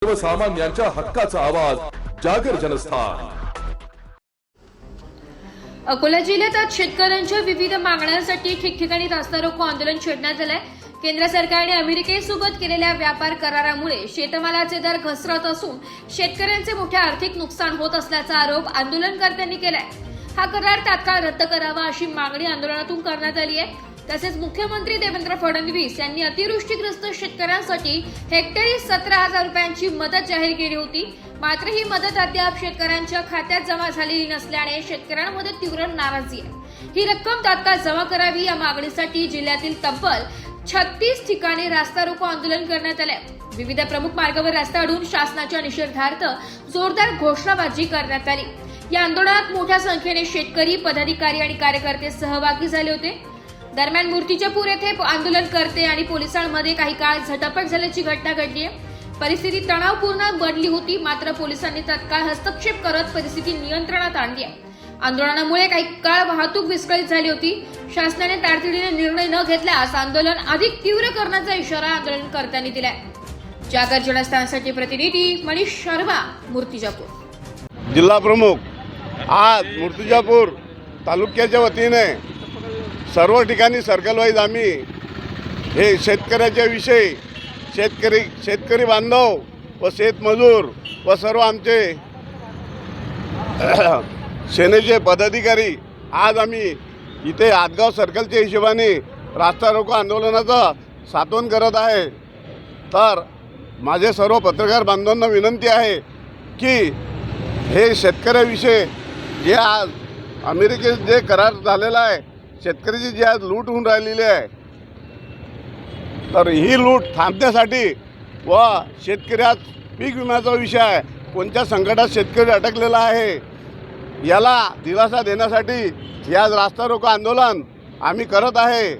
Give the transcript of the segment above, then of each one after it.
सर्वसामान्यांच्या हक्काचा आवाज जागर जनस्थान। अकोला जिल्ह्यात आज शेतकऱ्यांच्या विविध मागण्यांसाठी ठिकठिकाणी रास्ता रोको आंदोलन छेडण्यात आलंय। केंद्र सरकारने अमेरिकेसोबत केलेल्या व्यापार करारामुळे शेतमालाचे दर घसरत असून शेतकऱ्यांचे मोठे आर्थिक नुकसान होत असल्याचा आरोप आंदोलनकर्त्यांनी केलाय। हा करार तात्काळ रद्द करावा अशी मागणी आंदोलनातून करण्यात आली आहे। तसेच मुख्यमंत्री देवेंद्र फडणवीस यांनी अतिवृष्टीग्रस्त शेतकऱ्यांसाठी हेक्टरी 17,000 रुपयांची मदत जाहीर केली होती। मात्र ही मदत अद्याप शेतकऱ्यांच्या खात्यात जमा झालेली नसल्याने शेतकऱ्यांमध्ये तीव्र नाराजी आहे। ही रक्कम तात्काळ जमा करावी या मागणीसाठी जिल्ह्यातील तब्बल 36 ठिकाणी रास्ता रोको आंदोलन करण्यात आले। विविध प्रमुख मार्गावर रस्ता अडवून शासनाच्या निषेधार्थ जोरदार घोषणाबाजी करण्यात आली। या आंदोलनात मोठ्या संख्येने शेतकरी, पदाधिकारी आणि कार्यकर्ते सहभागी झाले होते। दरम्यान मूर्तिजापूर येथे आंदोलनकर्ते आणि पोलिसांमध्ये काही काळ झटापट झाल्याची घटना घडली आहे। परिस्थिती तणावपूर्ण बनली होती, मात्र पोलिसांनी तत्काळ हस्तक्षेप करत परिस्थिती नियंत्रणात आणली आहे। आंदोलनामुळे काही काळ वाहतूक विस्कळीत झाली होती। शासनाने तातडीने निर्णय न घेतल्यास आंदोलन अधिक तीव्र करण्याचा इशारा आंदोलनकर्त्यांनी दिलाय। जागर जनस्थानसाठी प्रतिनिधी मनीष शर्मा, मूर्तिजापूर। जिल्हा प्रमुख आज मूर्तिजापूर तालुक्याच्या वतीने सर्व ठिकाणी सर्कल वाईज आम्ही हे शेतकऱ्याच्या विषयी शेतकरी बांधव व शेतमजूर व सर्व आमचे सेनेचे पदाधिकारी आज आम्ही इथे आदगाव सर्कलच्या हिशोबाने रास्ता रोको आंदोलनाचं साधन करत आहे। तर माझे सर्व पत्रकार बांधवांना विनंती आहे की हे शेतकऱ्याविषयी जे आज अमेरिकेत जे करार झालेला आहे, शेतकऱ्याची जी आज लूट होऊन राहिलेली आहे, तर ही लूट थांबण्यासाठी व शेतकऱ्यात पीक विम्याचा विषय आहे, कोणत्या संकटात शेतकरी अटकलेला आहे, याला दिलासा देण्यासाठी हे आज रास्ता रोको आंदोलन आम्ही करत आहे।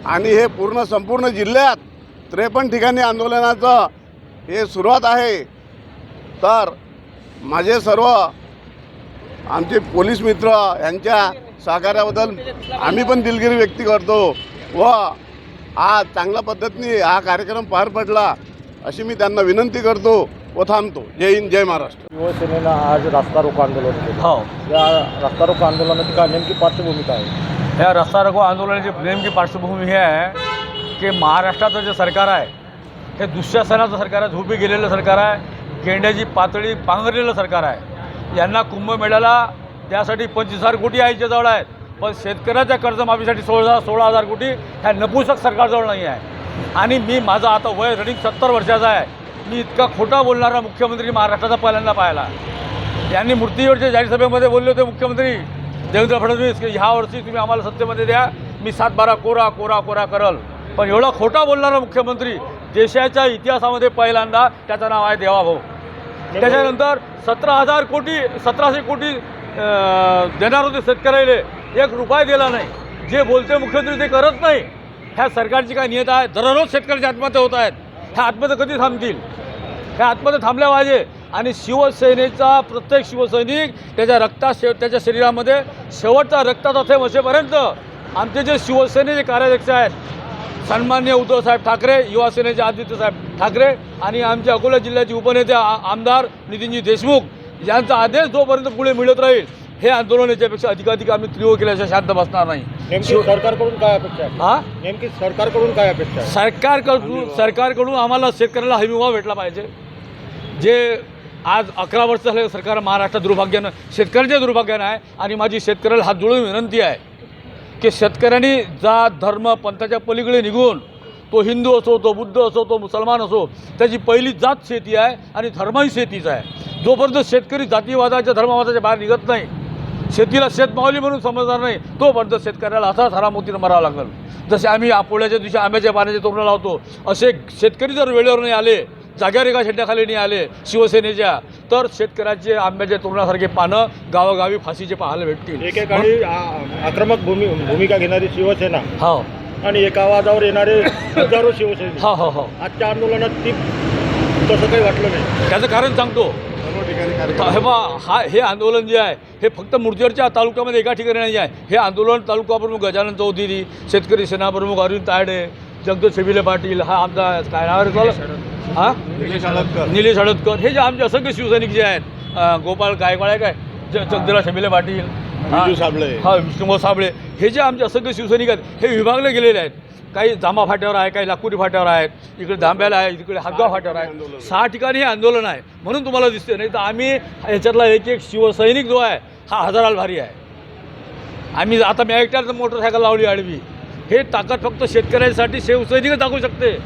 आणि हे संपूर्ण जिल्ह्यात 53 ठिकाणी आंदोलनाचं हे सुरुवात आहे। तर माझे सर्व आमचे पोलीस मित्र यांच्या सहकार्याबद्दल आम्ही पण दिलगिरी व्यक्त करतो व आज चांगल्या पद्धतीने हा कार्यक्रम पार पडला अशी मी त्यांना विनंती करतो व थांबतो। जय हिंद, जय महाराष्ट्र। शिवसेनेनं आज रास्ता रोको आंदोलन केलं। हो, या रास्ता रोको आंदोलनाची काय नेमकी पार्श्वभूमी काय आहे? या रस्ता रोको आंदोलनाची नेमकी पार्श्वभूमी ही आहे की महाराष्ट्राचं जे सरकार आहे हे दुःशासनाचं सरकार आहे, झोपी गेलेलं सरकार आहे, गेंड्याची पातळी पांघरलेलं सरकार आहे। यांना कुंभमेळ्याला त्यासाठी 25,000 कोटी आईच्याजवळ आहेत, पण शेतकऱ्याच्या कर्जमाफीसाठी 16,000 कोटी ह्या नपुसक सरकारजवळ नाही आहे। आणि माझं आता वय रनिंग 70 वर्षाचं आहे। मी इतका खोटा बोलणारा मुख्यमंत्री महाराष्ट्राचा पहिल्यांदा पाहिला। यांनी मूर्तीवरच्या जाहीर सभेमध्ये बोलले होते मुख्यमंत्री देवेंद्र फडणवीस की ह्या वर्षी तुम्ही आम्हाला सत्तेमध्ये द्या, मी 7-12 कोरा करल। पण एवढा खोटा बोलणारा मुख्यमंत्री देशाच्या इतिहासामध्ये पहिल्यांदा, त्याचं नाव आहे देवाभाऊ। त्याच्यानंतर 1700 कोटी देणार होते शेतकऱ्याला, 1 रुपया दिला नाही। जे बोलते मुख्यमंत्री ते करत नाही। ह्या सरकारची काय नियत आहे? दररोज शेतकऱ्याच्या आत्महत्या होत आहेत। ह्या आत्महत्या कधी थांबतील? ह्या आत्महत्या थांबल्या पाहिजे। आणि शिवसेनेचा प्रत्येक शिवसैनिक त्याच्या शरीरामध्ये शेवटचा रक्ताचा थेंब असेपर्यंत आमचे जे शिवसेनेचे कार्याध्यक्ष आहेत, सन्माननीय उद्धवसाहेब ठाकरे, युवासेनेचे आदित्यसाहेब ठाकरे आणि आमचे अकोला जिल्ह्याचे उपनेते आमदार नितीनजी देशमुख यांचा आदेश जोपर्यंत पुढे मिळत राहील, हे आंदोलन याच्यापेक्षा अधिकाधिक आम्ही तीव्र केल्याशिवाय शांत बसणार नाही। नेमकी सरकारकडून काय अपेक्षा आहे? नेमकी सरकारकडून काय अपेक्षा आहे? सरकारकडून आम्हाला शेतकऱ्याला हमीभाव भेटला पाहिजे। जे आज 11 वर्ष झाले सरकार महाराष्ट्रात दुर्भाग्यानं, शेतकऱ्यांच्या दुर्भाग्यानं आहे। आणि माझी शेतकऱ्याला हात जोडून विनंती आहे की शेतकऱ्यांनी जात धर्म पंथाच्या पलीकडे निघून, तो हिंदू असो, तो बुद्ध असो, तो मुसलमान असो, त्याची पहिली जात शेती आहे आणि धर्मही शेतीचा आहे। जोपर्यंत शेतकरी जातीवादाच्या धर्मवादाच्या बाहेर निघत नाही, शेतीला शेतमावली म्हणून समजणार नाही, तोपर्यंत शेतकऱ्याला असाच हरामोतीनं मरावं लागेल। जसे आम्ही पोळ्याच्या दिवशी आंब्याच्या पाण्याचे तोरणं लावतो, असे शेतकरी जर वेळेवर नाही आले, जाग्यावर एका झेंड्याखाली नाही आले शिवसेनेच्या, तर शेतकऱ्याचे आंब्याच्या तोरणासारखे पानं गावोगावी फाशीचे पाहायला भेटतील। एकेकाळी आक्रमक भूमिका घेणारी शिवसेना हो आणि एका आवाजावर येणारे हजारो शिवसैनिक, हो आजच्या आंदोलनात ती तसं काही वाटलं नाही। त्याचं कारण सांगतो। हे आंदोलन जे आहे हे फक्त मूर्तिजापूरच्या तालुक्यामध्ये एका ठिकाणी नाही आहे। हे आंदोलन तालुका प्रमुख गजानन चौधरी, शेतकरी सेना प्रमुख अरविंद तायडे, जगदीश शेबिले पाटील, हा आमचा काय नाव हां निलेश हळदकर. निलेश हळदकर हे जे आमचे असंख्य शिवसैनिक जे आहेत, गोपाळ गायकवाड आहे काय, चंद्रा शमिले पाटील, विजू साबळे. हा विष्णुभाऊ साबळे, हे जे आमचे असंख्य शिवसैनिक आहेत हे विभागले गेलेले आहेत. काही जांभा फाट्यावर आहे, काही लाकुरी फाट्यावर आहेत, इकडे दांब्याला आहे, इकडे हातगाव फाट्यावर आहे. 6 ठिकाणी हे आंदोलन आहे म्हणून तुम्हाला दिसते. नाही तर आम्ही ह्याच्यातला एक एक शिवसैनिक जो आहे हा हजाराला भारी आहे. आम्ही आता मी एकट्याच मोटरसायकल लावली आडवी. हे ताकद फक्त शेतकऱ्यांसाठी शिवसैनिक दाखवू शकते.